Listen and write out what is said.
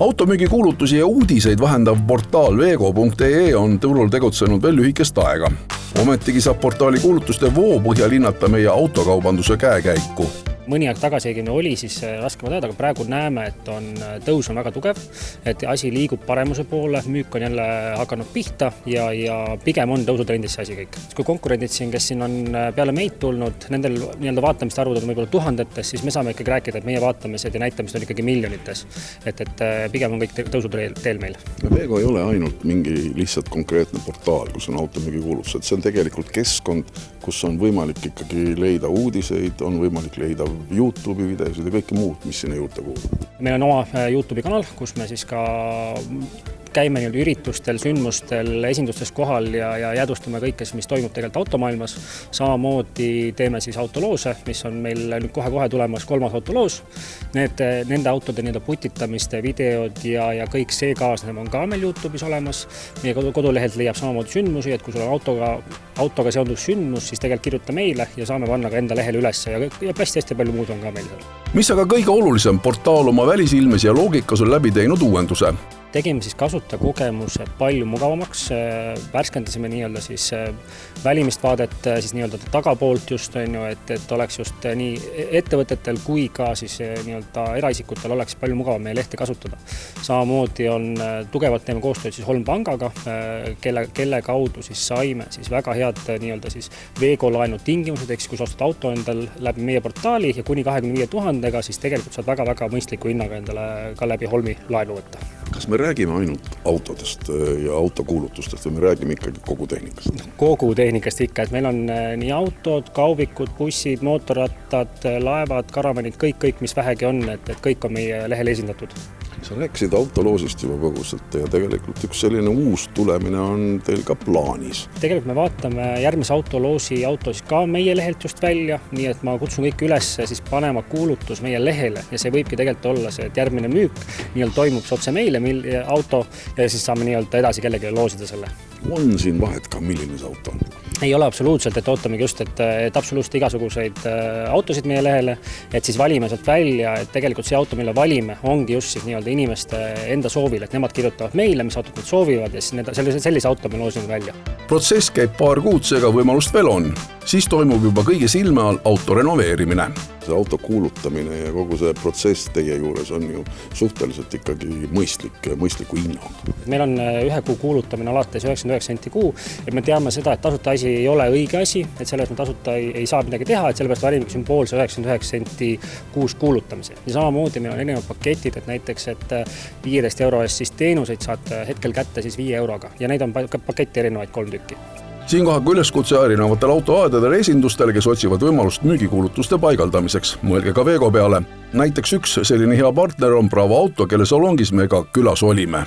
Automüügikuulutusi ja uudiseid vahendav portaal Vego.ee on turul tegutsenud veel lühikest aega. Ometigi saab portaali kuulutuste voo põhjal hinnata meie autokaubanduse käekäiku. Mõni aeg tagasi oli siis raske teada, aga praegu näeme, et tõus on väga tugev, et asi liigub paremuse poole, müük on jälle hakanud pihta ja pigem on tõusutrendis see asi kõik. Kui konkurendid siin, kes siin on peale meid tulnud, nendel vaatamiste arvud on võib-olla tuhandetes, siis me saame ikkagi rääkida, et meie vaatamised ja näitamised on ikkagi miljonites. Et pigem on kõik tõusuteel meil. Vego ei ole ainult mingi lihtsalt konkreetne portaal, kus on automüügikuulutused. See on tegelikult keskkond, kus on võimalik ikkagi leida uudiseid, on võimalik leida YouTube'i videosid ja kõike muud, mis sinna juurde kuulub. Meil on oma YouTube'i kanal, kus me siis ka käime üritustel, sündmustel, esindustes kohal ja jäädvustame kõike, mis toimub tegelikult automaailmas. Samamoodi teeme siis autoloose, mis on meil nüüd kohe tulemas 3. autoloos. Nende autode putitamiste videod ja kõik see kaasnev on ka meil YouTube'is olemas. Meie kodulehelt leiab samamoodi sündmusi, et kui sul on autoga seonduv sündmus, siis tegelikult kirjuta meile ja saame panna ka enda lehele üles ja hästi palju muud on ka meil seal. Mis aga kõige olulisem, portaal oma välisilmes ja loogikas on läbi teinud uuenduse. Tegime siis kasutajakogemuse palju mugavamaks, värskendasime siis välimist vaadet siis tagapoolt just, et oleks just nii ettevõtetel kui ka siis eraisikutel oleks palju mugavam meie lehte kasutada. Samamoodi on tugevalt teeme koostööd siis Holm Pangaga, kelle kaudu siis saime siis väga head siis Vego laenu tingimused, kui sa ostad auto endal läbi meie portaali ja kuni 25 000-ga, siis tegelikult saad väga mõistliku hinnaga endale ka läbi Holmi laenu võtta. Kas me räägime ainult autodest ja autokuulutustest või me räägime ikkagi kogu tehnikast? Kogu tehnikast ikka, et meil on nii autod, kaubikud, bussid, mootorrattad, laevad, karavanid, kõik, mis vähegi on, et kõik on meie lehel esindatud. Sa rääkisid autoloosist juba põgusalt ja tegelikult üks selline uus tulemine on teil ka plaanis. Tegelikult me vaatame järgmise autoloosi autosid ka meie lehelt just välja, nii et ma kutsun kõik üles siis panema kuulutus meie lehele ja see võibki tegelikult olla see, et järgmine müük toimub otse meile auto ja siis saame edasi kellegi loosida selle. On siin vahet ka, milline see auto on? Ei ole absoluutselt, et ootamegi just, et absoluutselt igasuguseid autosid meie lehele, et siis valime sealt välja, et tegelikult see auto, mille valime, ongi just siis inimeste enda soovil, et nemad kirjutavad meile, mis autot nad soovivad ja siis sellise auto me loosime välja. Protsess käib paar kuud, seega võimalust veel on. Siis toimub juba kõige silme all auto renoveerimine. See auto kuulutamine ja kogu see protsess teie juures on ju suhteliselt ikkagi mõistliku hinnaga. Meil on 1 kuu kuulutamine alates 99 senti kuu, et me teame seda, et tasuta asi ei ole õige asi, et sellest me tasuta ei saa midagi teha, et sellepärast valimegi sümboolse 99 senti kuus kuulutamise. Ja samamoodi meil on erinevad paketid, et näiteks, et 15 euro eest siis teenuseid saad hetkel kätte siis 5 euroga ja neid on paketti erinevaid 3 tükki. Siinkohal üleskutse erinevatel autoaedadele esindustele, kes otsivad võimalust müügikuulutuste paigaldamiseks. Mõelge ka Vego peale. Näiteks üks selline hea partner on Bravo Auto, kelle salongis me ka külas olime.